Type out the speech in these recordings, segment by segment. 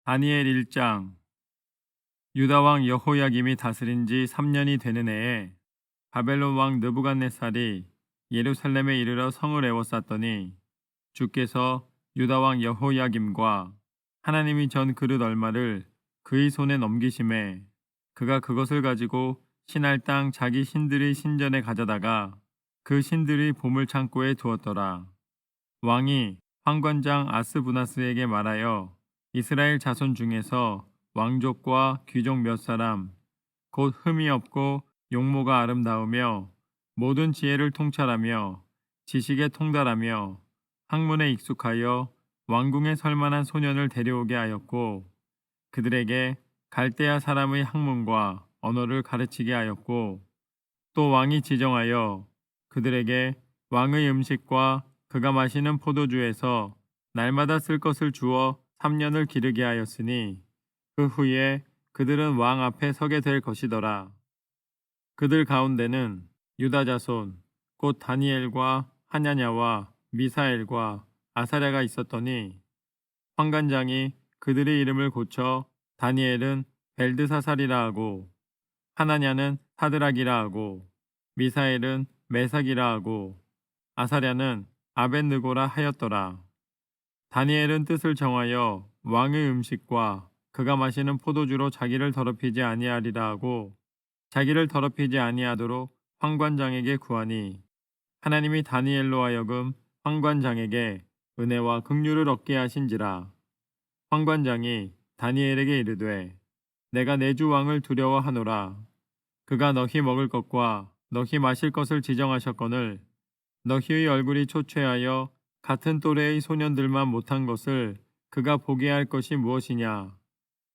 다니엘 1장. 유다 왕 여호야김이 다스린 지 3년이 되는 해에 바벨론 왕 느부갓네살이 예루살렘에 이르러 성을 에워쌌더니 주께서 유다 왕 여호야김과 하나님이 전 그릇 얼마를 그의 손에 넘기심에 그가 그것을 가지고 신할 땅 자기 신들의 신전에 가져다가 그 신들의 보물 창고에 두었더라. 왕이 환관장 아스부나스에게 말하여 이스라엘 자손 중에서 왕족과 귀족 몇 사람 곧 흠이 없고 용모가 아름다우며 모든 지혜를 통찰하며 지식에 통달하며 학문에 익숙하여 왕궁에 설만한 소년을 데려오게 하였고 그들에게 갈대아 사람의 학문과 언어를 가르치게 하였고 또 왕이 지정하여 그들에게 왕의 음식과 그가 마시는 포도주에서 날마다 쓸 것을 주어 3년을 기르게 하였으니 그 후에 그들은 왕 앞에 서게 될 것이더라. 그들 가운데는 유다 자손 곧 다니엘과 하냐냐와 미사엘과 아사랴가 있었더니 환관장이 그들의 이름을 고쳐 다니엘은 벨드사살이라 하고 하나냐는 사드락이라 하고 미사엘은 메삭이라 하고 아사랴는 아벳느고라 하였더라. 다니엘은 뜻을 정하여 왕의 음식과 그가 마시는 포도주로 자기를 더럽히지 아니하리라 하고 자기를 더럽히지 아니하도록 환관장에게 구하니 하나님이 다니엘로 하여금 환관장에게 은혜와 긍휼을 얻게 하신지라. 환관장이 다니엘에게 이르되 내가 내 주 왕을 두려워하노라. 그가 너희 먹을 것과 너희 마실 것을 지정하셨거늘 너희의 얼굴이 초췌하여 같은 또래의 소년들만 못한 것을 그가 보게 할 것이 무엇이냐.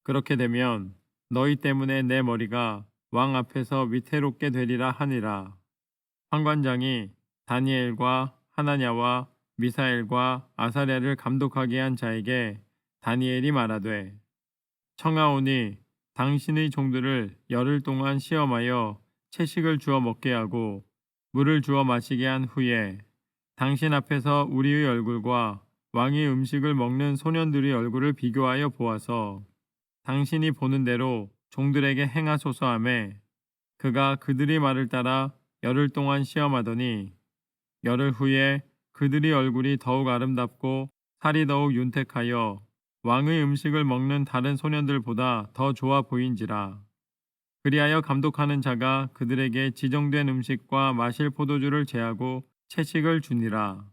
그렇게 되면 너희 때문에 내 머리가 왕 앞에서 위태롭게 되리라 하니라. 환관장이 다니엘과 하나냐와 미사엘과 아사랴를 감독하게 한 자에게 다니엘이 말하되 청하오니 당신의 종들을 열흘 동안 시험하여 채식을 주어 먹게 하고 물을 주어 마시게 한 후에 당신 앞에서 우리의 얼굴과 왕의 음식을 먹는 소년들의 얼굴을 비교하여 보아서 당신이 보는 대로 종들에게 행하소서 하매 그가 그들의 말을 따라 열흘 동안 시험하더니 열흘 후에 그들의 얼굴이 더욱 아름답고 살이 더욱 윤택하여 왕의 음식을 먹는 다른 소년들보다 더 좋아 보인지라. 그리하여 감독하는 자가 그들에게 지정된 음식과 마실 포도주를 제하고 채식을 주니라.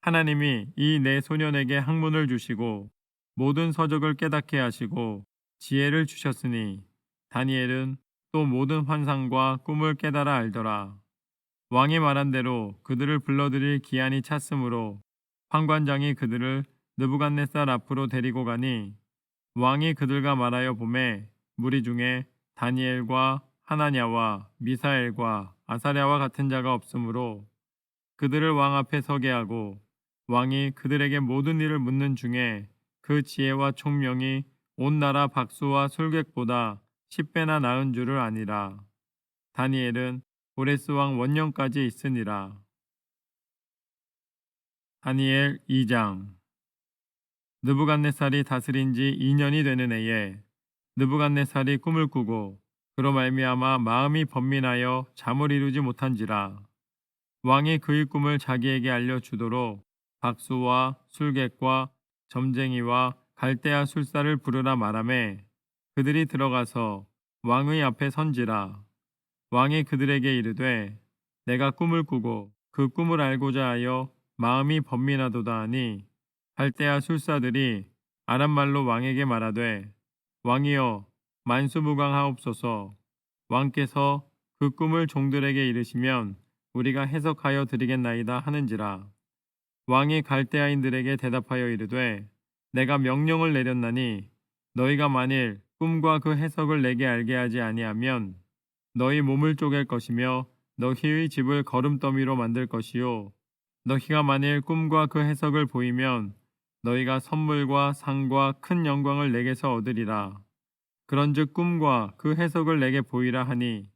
하나님이 이 네 소년에게 학문을 주시고 모든 서적을 깨닫게 하시고 지혜를 주셨으니 다니엘은 또 모든 환상과 꿈을 깨달아 알더라. 왕이 말한 대로 그들을 불러들일 기한이 찼으므로 환관장이 그들을 느부갓네살 앞으로 데리고 가니 왕이 그들과 말하여 보매 무리 중에 다니엘과 하나냐와 미사엘과 아사랴와 같은 자가 없으므로 그들을 왕 앞에 서게 하고 왕이 그들에게 모든 일을 묻는 중에 그 지혜와 총명이 온 나라 박수와 술객보다 10배나 나은 줄을 아니라. 다니엘은 고레스 왕 원년까지 있으니라. 다니엘 2장. 느부갓네살이 다스린 지 2년이 되는 해에 느부갓네살이 꿈을 꾸고 그로 말미암아 마음이 번민하여 잠을 이루지 못한지라. 왕이 그의 꿈을 자기에게 알려주도록 박수와 술객과 점쟁이와 갈대아 술사를 부르라 말하매 그들이 들어가서 왕의 앞에 선지라. 왕이 그들에게 이르되 내가 꿈을 꾸고 그 꿈을 알고자 하여 마음이 번민하도다 하니 갈대아 술사들이 아람말로 왕에게 말하되 왕이여 만수무강하옵소서. 왕께서 그 꿈을 종들에게 이르시면 우리가 해석하여 드리겠나이다 하는지라. 왕이 갈대아인들에게 대답하여 이르되 내가 명령을 내렸나니 너희가 만일 꿈과 그 해석을 내게 알게 하지 아니하면 너희 몸을 쪼갤 것이며 너희의 집을 거름더미로 만들 것이요 너희가 만일 꿈과 그 해석을 보이면 너희가 선물과 상과 큰 영광을 내게서 얻으리라. 그런즉 꿈과 그 해석을 내게 보이라 하니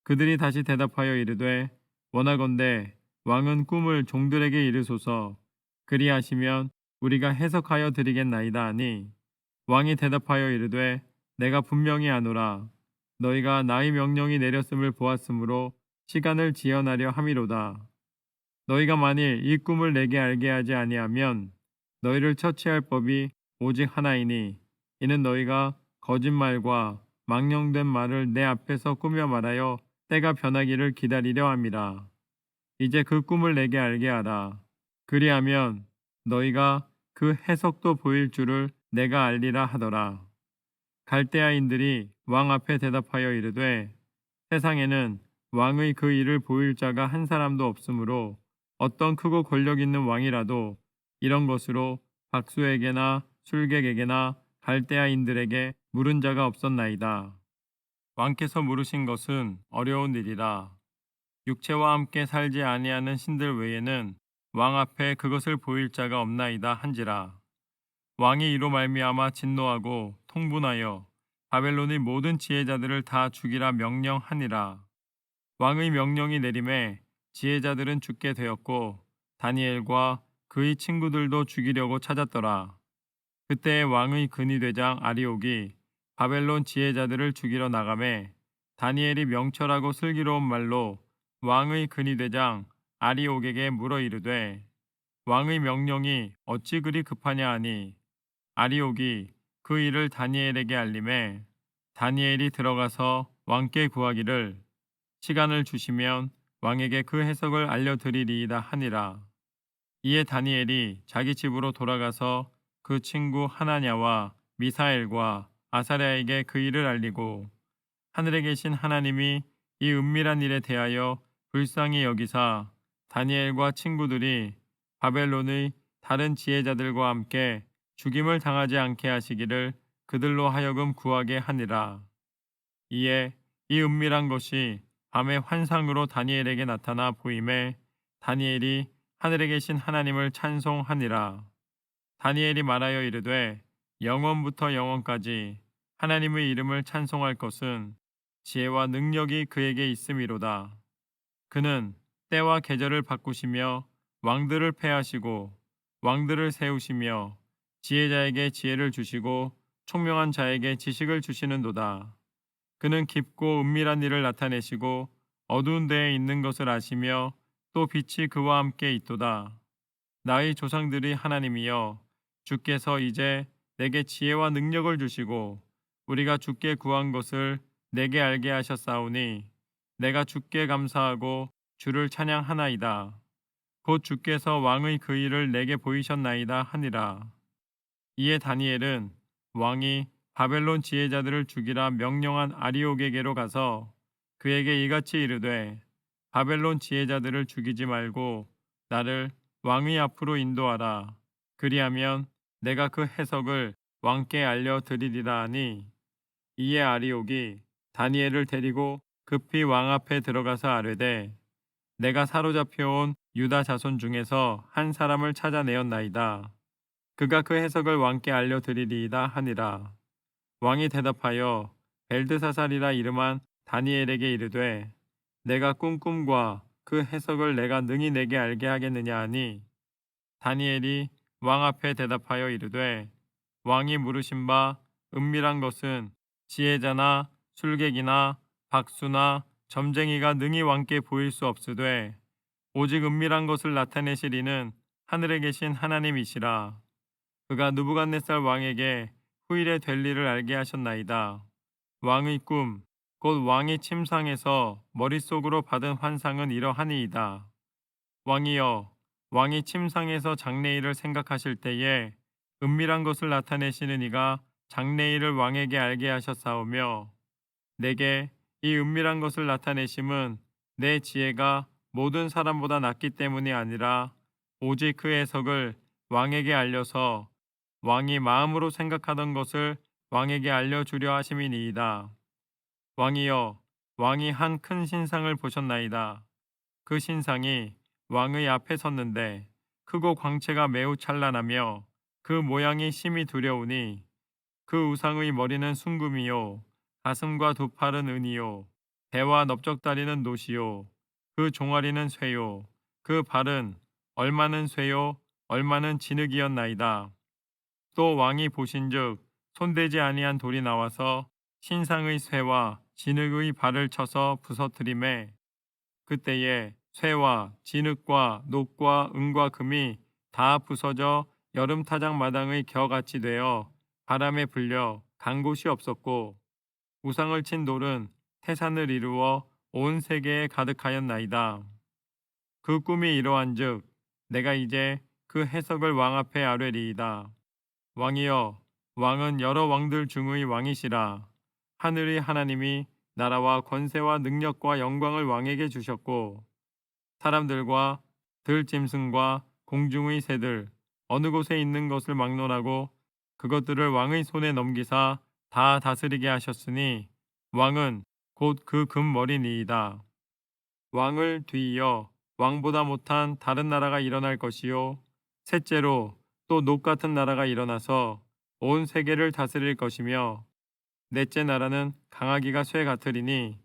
그들이 다시 대답하여 이르되 원하건대 왕은 꿈을 종들에게 이르소서. 그리하시면 우리가 해석하여 드리겠나이다 하니 왕이 대답하여 이르되 내가 분명히 아노라. 너희가 나의 명령이 내렸음을 보았으므로 시간을 지연하려 함이로다. 너희가 만일 이 꿈을 내게 알게 하지 아니하면 너희를 처치할 법이 오직 하나이니 이는 너희가 거짓말과 망령된 말을 내 앞에서 꾸며 말하여 때가 변하기를 기다리려 함이라. 이제 그 꿈을 내게 알게 하라. 그리하면 너희가 그 해석도 보일 줄을 내가 알리라 하더라. 갈대아인들이 왕 앞에 대답하여 이르되 세상에는 왕의 그 일을 보일 자가 한 사람도 없으므로 어떤 크고 권력 있는 왕이라도 이런 것으로 박수에게나 술객에게나 갈대아인들에게 물은 자가 없었나이다. 왕께서 물으신 것은 어려운 일이라. 육체와 함께 살지 아니하는 신들 외에는 왕 앞에 그것을 보일 자가 없나이다 한지라. 왕이 이로 말미암아 진노하고 통분하여 바벨론의 모든 지혜자들을 다 죽이라 명령하니라. 왕의 명령이 내림에 지혜자들은 죽게 되었고 다니엘과 그의 친구들도 죽이려고 찾았더라. 그때 왕의 근위대장 아리옥이 바벨론 지혜자들을 죽이러 나가매 다니엘이 명철하고 슬기로운 말로 왕의 근위대장 아리옥에게 물어 이르되 왕의 명령이 어찌 그리 급하냐 하니 아리옥이 그 일을 다니엘에게 알림해 다니엘이 들어가서 왕께 구하기를 시간을 주시면 왕에게 그 해석을 알려드리리이다 하니라. 이에 다니엘이 자기 집으로 돌아가서 그 친구 하나냐와 미사엘과 아사랴에게 그 일을 알리고 하늘에 계신 하나님이 이 은밀한 일에 대하여 불쌍히 여기사 다니엘과 친구들이 바벨론의 다른 지혜자들과 함께 죽임을 당하지 않게 하시기를 그들로 하여금 구하게 하니라. 이에 이 은밀한 것이 밤의 환상으로 다니엘에게 나타나 보임에 다니엘이 하늘에 계신 하나님을 찬송하니라. 다니엘이 말하여 이르되 영원부터 영원까지 하나님의 이름을 찬송할 것은 지혜와 능력이 그에게 있음이로다. 그는 때와 계절을 바꾸시며 왕들을 패하시고 왕들을 세우시며 지혜자에게 지혜를 주시고 총명한 자에게 지식을 주시는도다. 그는 깊고 은밀한 일을 나타내시고 어두운 데에 있는 것을 아시며 또 빛이 그와 함께 있도다. 나의 조상들이 하나님이여 주께서 이제 내게 지혜와 능력을 주시고 우리가 주께 구한 것을 내게 알게 하셨사오니 내가 주께 감사하고 주를 찬양하나이다. 곧 주께서 왕의 그 일을 내게 보이셨나이다 하니라. 이에 다니엘은 왕이 바벨론 지혜자들을 죽이라 명령한 아리옥에게로 가서 그에게 이같이 이르되 바벨론 지혜자들을 죽이지 말고 나를 왕의 앞으로 인도하라. 그리하면 내가 그 해석을 왕께 알려드리리라 하니 이에 아리옥이 다니엘을 데리고 급히 왕 앞에 들어가서 아뢰되 내가 사로잡혀온 유다 자손 중에서 한 사람을 찾아내었나이다. 그가 그 해석을 왕께 알려드리리이다 하니라. 왕이 대답하여 벨드사살이라 이름한 다니엘에게 이르되 내가 꾼 꿈과 그 해석을 내가 능히 내게 알게 하겠느냐 하니 다니엘이 왕 앞에 대답하여 이르되 왕이 물으신 바 은밀한 것은 지혜자나 술객이나 박수나 점쟁이가 능히 왕께 보일 수 없으되 오직 은밀한 것을 나타내실 이는 하늘에 계신 하나님이시라. 그가 느부갓네살 왕에게 후일에 될 일을 알게 하셨나이다. 왕의 꿈, 곧 왕이 침상에서 머릿속으로 받은 환상은 이러하니이다. 왕이여, 왕이 침상에서 장래일을 생각하실 때에 은밀한 것을 나타내시는 이가 장래일을 왕에게 알게 하셨사오며 내게 이 은밀한 것을 나타내심은 내 지혜가 모든 사람보다 낫기 때문이 아니라 오직 그 해석을 왕에게 알려서 왕이 마음으로 생각하던 것을 왕에게 알려주려 하심이니이다. 왕이여, 왕이 한 큰 신상을 보셨나이다. 그 신상이 왕의 앞에 섰는데 크고 광채가 매우 찬란하며 그 모양이 심히 두려우니 그 우상의 머리는 순금이요 가슴과 두 팔은 은이요 배와 넓적다리는 노시요 그 종아리는 쇠요 그 발은 얼마는 쇠요 얼마는 진흙이었나이다. 또 왕이 보신즉 손대지 아니한 돌이 나와서 신상의 쇠와 진흙의 발을 쳐서 부서뜨림에 그때에 쇠와 진흙과 녹과 은과 금이 다 부서져 여름타작 마당의 겨같이 되어 바람에 불려 간 곳이 없었고 우상을 친 돌은 태산을 이루어 온 세계에 가득하였나이다. 그 꿈이 이러한즉 내가 이제 그 해석을 왕 앞에 아뢰리이다. 왕이여, 왕은 여러 왕들 중의 왕이시라. 하늘의 하나님이 나라와 권세와 능력과 영광을 왕에게 주셨고 사람들과 들짐승과 공중의 새들 어느 곳에 있는 것을 막론하고 그것들을 왕의 손에 넘기사 다 다스리게 하셨으니 왕은 곧 그 금머리니이다. 왕을 뒤이어 왕보다 못한 다른 나라가 일어날 것이요 셋째로 또 녹 같은 나라가 일어나서 온 세계를 다스릴 것이며 넷째 나라는 강하기가 쇠 같으리니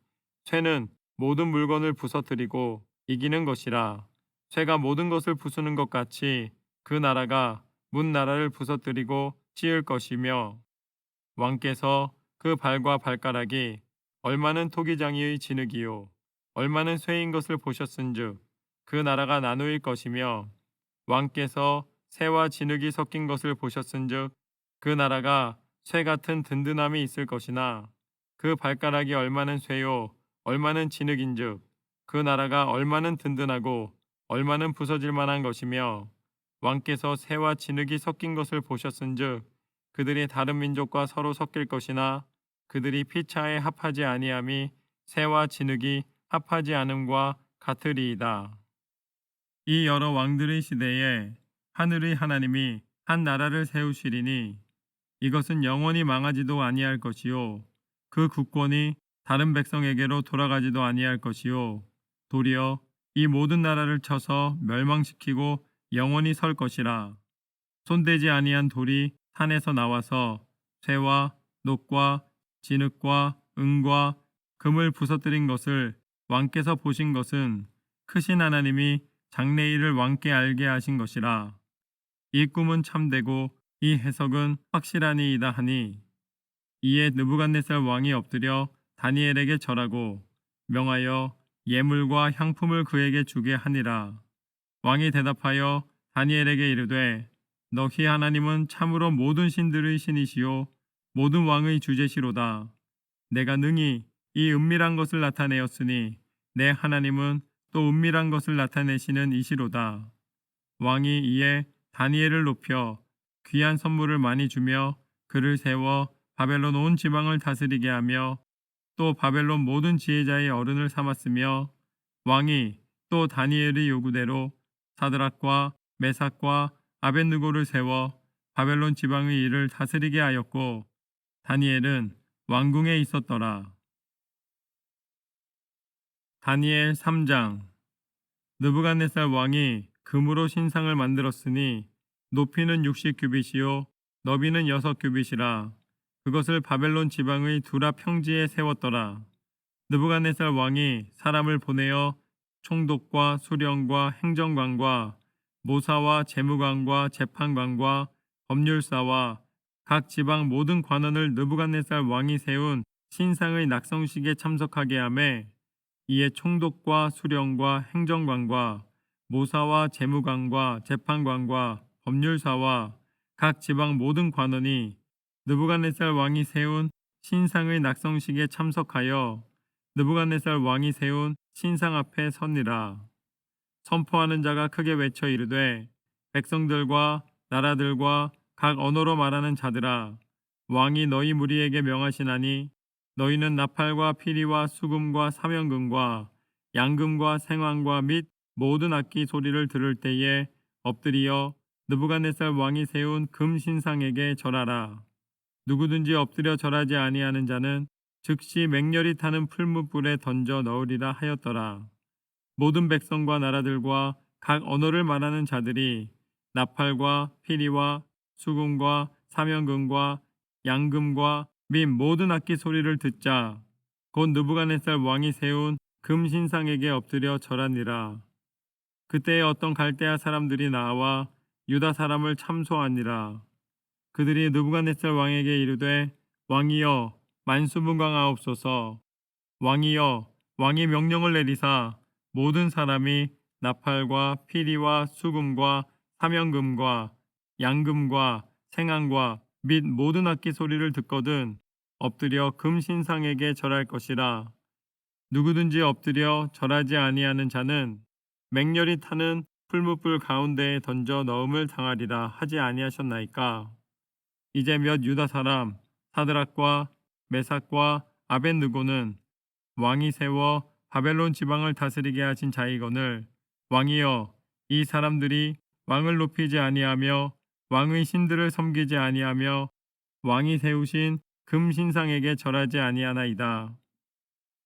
쇠는 모든 물건을 부서뜨리고 이기는 것이라. 쇠가 모든 것을 부수는 것 같이 그 나라가 문 나라를 부서뜨리고 찌을 것이며 왕께서 그 발과 발가락이 얼마는 토기장이의 진흙이요 얼마는 쇠인 것을 보셨은즉 그 나라가 나누일 것이며 왕께서 쇠와 진흙이 섞인 것을 보셨은즉 그 나라가 쇠 같은 든든함이 있을 것이나 그 발가락이 얼마는 쇠요 얼마는 진흙인즉 그 나라가 얼마는 든든하고 얼마는 부서질 만한 것이며 왕께서 쇠와 진흙이 섞인 것을 보셨은즉 그들이 다른 민족과 서로 섞일 것이나 그들이 피차에 합하지 아니함이 쇠와 진흙이 합하지 않음과 같으리이다. 이 여러 왕들의 시대에 하늘의 하나님이 한 나라를 세우시리니 이것은 영원히 망하지도 아니할 것이요 그 국권이 다른 백성에게로 돌아가지도 아니할 것이요 도리어 이 모든 나라를 쳐서 멸망시키고 영원히 설 것이라. 손대지 아니한 돌이 산에서 나와서 쇠와 녹과 진흙과 은과 금을 부서뜨린 것을 왕께서 보신 것은 크신 하나님이 장래일을 왕께 알게 하신 것이라. 이 꿈은 참되고 이 해석은 확실하니이다 하니 이에 느부갓네살 왕이 엎드려 다니엘에게 절하고 명하여 예물과 향품을 그에게 주게 하니라. 왕이 대답하여 다니엘에게 이르되 너희 하나님은 참으로 모든 신들의 신이시요 모든 왕의 주제시로다. 내가 능히 이 은밀한 것을 나타내었으니 내 하나님은 또 은밀한 것을 나타내시는 이시로다. 왕이 이에 다니엘을 높여 귀한 선물을 많이 주며 그를 세워 바벨론 온 지방을 다스리게 하며 또 바벨론 모든 지혜자의 어른을 삼았으며 왕이 또 다니엘의 요구대로 사드락과 메삭과 아벳느고를 세워 바벨론 지방의 일을 다스리게 하였고 다니엘은 왕궁에 있었더라. 다니엘 3장. 느부갓네살 왕이 금으로 신상을 만들었으니 높이는 60규빗이요 너비는 6규빗이라. 그것을 바벨론 지방의 두라 평지에 세웠더라. 느부갓네살 왕이 사람을 보내어 총독과 수령과 행정관과 모사와 재무관과 재판관과 법률사와 각 지방 모든 관원을 느부갓네살 왕이 세운 신상의 낙성식에 참석하게 하매 이에 총독과 수령과 행정관과 모사와 재무관과 재판관과 법률사와 각 지방 모든 관원이 느부갓네살 왕이 세운 신상의 낙성식에 참석하여 느부갓네살 왕이 세운 신상 앞에 서니라. 선포하는 자가 크게 외쳐 이르되 백성들과 나라들과 각 언어로 말하는 자들아 왕이 너희 무리에게 명하시나니 너희는 나팔과 피리와 수금과 사면금과 양금과 생황과 및 모든 악기 소리를 들을 때에 엎드리어 느부갓네살 왕이 세운 금 신상에게 절하라. 누구든지 엎드려 절하지 아니하는 자는 즉시 맹렬히 타는 풀무불에 던져 넣으리라 하였더라. 모든 백성과 나라들과 각 언어를 말하는 자들이 나팔과 피리와 수금과 사면금과 양금과 및 모든 악기 소리를 듣자 곧 느부갓네살 왕이 세운 금 신상에게 엎드려 절하니라. 그때에 어떤 갈대아 사람들이 나와 유다 사람을 참소하니라. 그들이 느부갓네살 왕에게 이르되 왕이여 만수무강하옵소서. 왕이여 왕이 명령을 내리사 모든 사람이 나팔과 피리와 수금과 사명금과 양금과 생황과 및 모든 악기 소리를 듣거든 엎드려 금신상에게 절할 것이라. 누구든지 엎드려 절하지 아니하는 자는 맹렬히 타는 풀무불 가운데에 던져 넣음을 당하리라 하지 아니하셨나이까. 이제 몇 유다 사람 사드락과 메삭과 아벳느고는 왕이 세워 바벨론 지방을 다스리게 하신 자이거늘 왕이여 이 사람들이 왕을 높이지 아니하며 왕의 신들을 섬기지 아니하며 왕이 세우신 금신상에게 절하지 아니하나이다.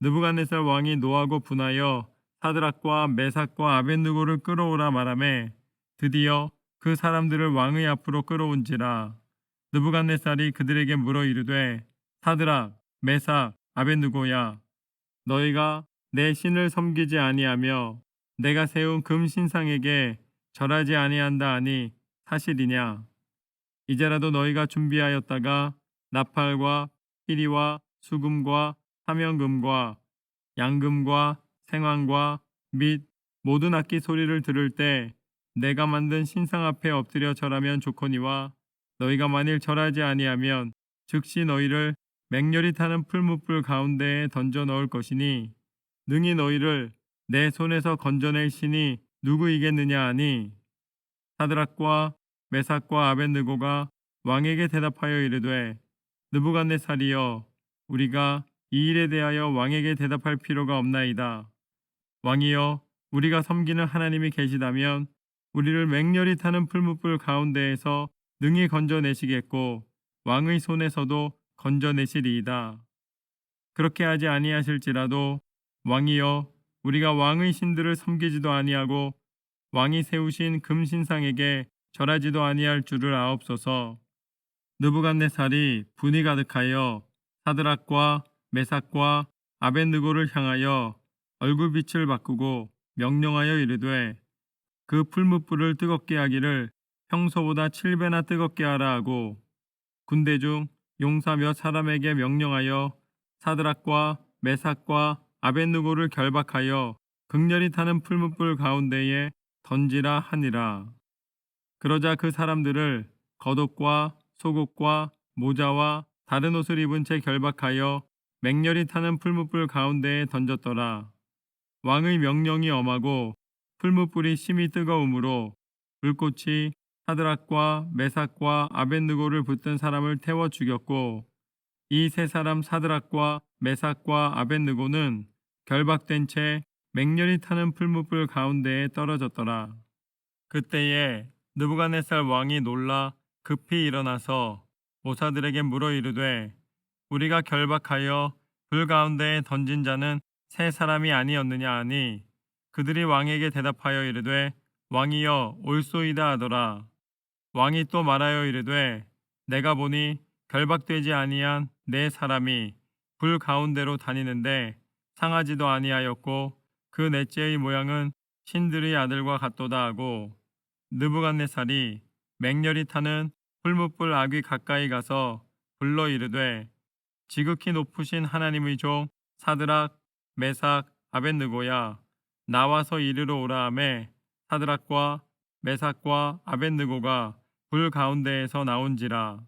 느부갓네살 왕이 노하고 분하여 사드락과 메삭과 아벳느고를 끌어오라 말하매 드디어 그 사람들을 왕의 앞으로 끌어온지라. 느부갓네살이 그들에게 물어 이르되 사드락 메삭 아벳느고야 너희가 내 신을 섬기지 아니하며 내가 세운 금신상에게 절하지 아니한다 하니 사실이냐. 이제라도 너희가 준비하였다가 나팔과 피리와 수금과 사명금과 양금과 생황과 및 모든 악기 소리를 들을 때 내가 만든 신상 앞에 엎드려 절하면 좋거니와 너희가 만일 절하지 아니하면 즉시 너희를 맹렬히 타는 풀무불 가운데에 던져 넣을 것이니 능히 너희를 내 손에서 건져낼 신이 누구이겠느냐 하니 사드락과 메삭과 아벳느고가 왕에게 대답하여 이르되 느부갓네살이여 우리가 이 일에 대하여 왕에게 대답할 필요가 없나이다. 왕이여 우리가 섬기는 하나님이 계시다면 우리를 맹렬히 타는 풀무불 가운데에서 능히 건져내시겠고 왕의 손에서도 건져내시리이다. 그렇게 하지 아니하실지라도 왕이여 우리가 왕의 신들을 섬기지도 아니하고 왕이 세우신 금신상에게 절하지도 아니할 줄을 아옵소서. 느부갓네살이 분이 가득하여 사드락과 메삭과 아벳느고를 향하여 얼굴빛을 바꾸고 명령하여 이르되 그 풀무불을 뜨겁게 하기를 평소보다 7배나 뜨겁게 하라 하고 군대 중 용사 몇 사람에게 명령하여 사드락과 메삭과 아벳느고를 결박하여 극렬히 타는 풀무불 가운데에 던지라 하니라. 그러자 그 사람들을 겉옷과 속옷과 모자와 다른 옷을 입은 채 결박하여 맹렬히 타는 풀무불 가운데에 던졌더라. 왕의 명령이 엄하고 풀무불이 심히 뜨거우므로 불꽃이 사드락과 메삭과 아벳느고를 붙든 사람을 태워 죽였고 이 세 사람 사드락과 메삭과 아벳느고는 결박된 채 맹렬히 타는 풀무불 가운데에 떨어졌더라. 그때에 느부갓네살 왕이 놀라 급히 일어나서 모사들에게 물어 이르되 우리가 결박하여 불 가운데에 던진 자는 세 사람이 아니었느냐 하니 그들이 왕에게 대답하여 이르되 왕이여 올소이다 하더라. 왕이 또 말하여 이르되 내가 보니 결박되지 아니한 네 사람이 불 가운데로 다니는데 상하지도 아니하였고 그 넷째의 모양은 신들의 아들과 같도다 하고 느부갓네살이 맹렬히 타는 풀무불 아귀 가까이 가서 불러 이르되 지극히 높으신 하나님의 종 사드락 메삭 아벳느고야 나와서 이리로 오라 하매 사드락과 메삭과 아벳느고가 불 가운데에서 나온지라.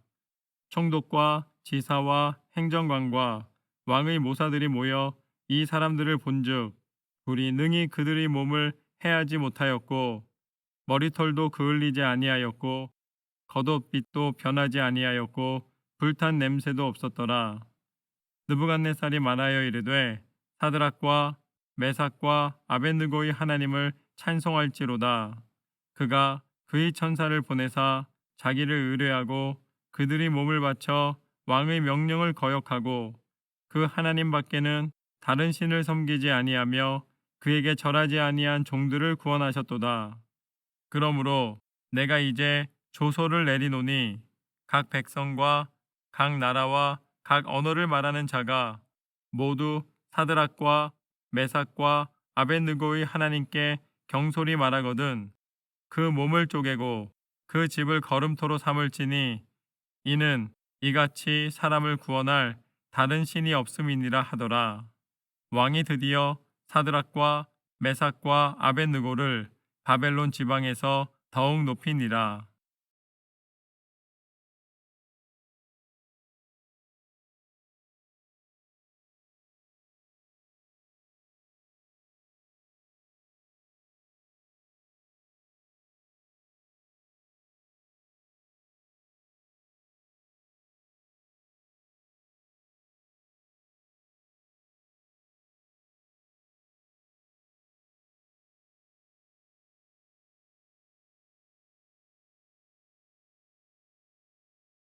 총독과 지사와 행정관과 왕의 모사들이 모여 이 사람들을 본즉 불이 능히 그들의 몸을 해하지 못하였고 머리털도 그을리지 아니하였고 겉옷빛도 변하지 아니하였고 불탄 냄새도 없었더라. 느부갓네살이 말하여 이르되 사드락과 메삭과 아벳느고의 하나님을 찬송할지로다. 그가 그의 천사를 보내사 자기를 의뢰하고 그들이 몸을 바쳐 왕의 명령을 거역하고 그 하나님 밖에는 다른 신을 섬기지 아니하며 그에게 절하지 아니한 종들을 구원하셨도다. 그러므로 내가 이제 조서를 내리노니 각 백성과 각 나라와 각 언어를 말하는 자가 모두 사드락과 메삭과 아벳느고의 하나님께 경솔히 말하거든 그 몸을 쪼개고 그 집을 거름토로 삼을지니 이는 이같이 사람을 구원할 다른 신이 없음이니라 하더라. 왕이 드디어 사드락과 메삭과 아벳느고를 바벨론 지방에서 더욱 높이니라.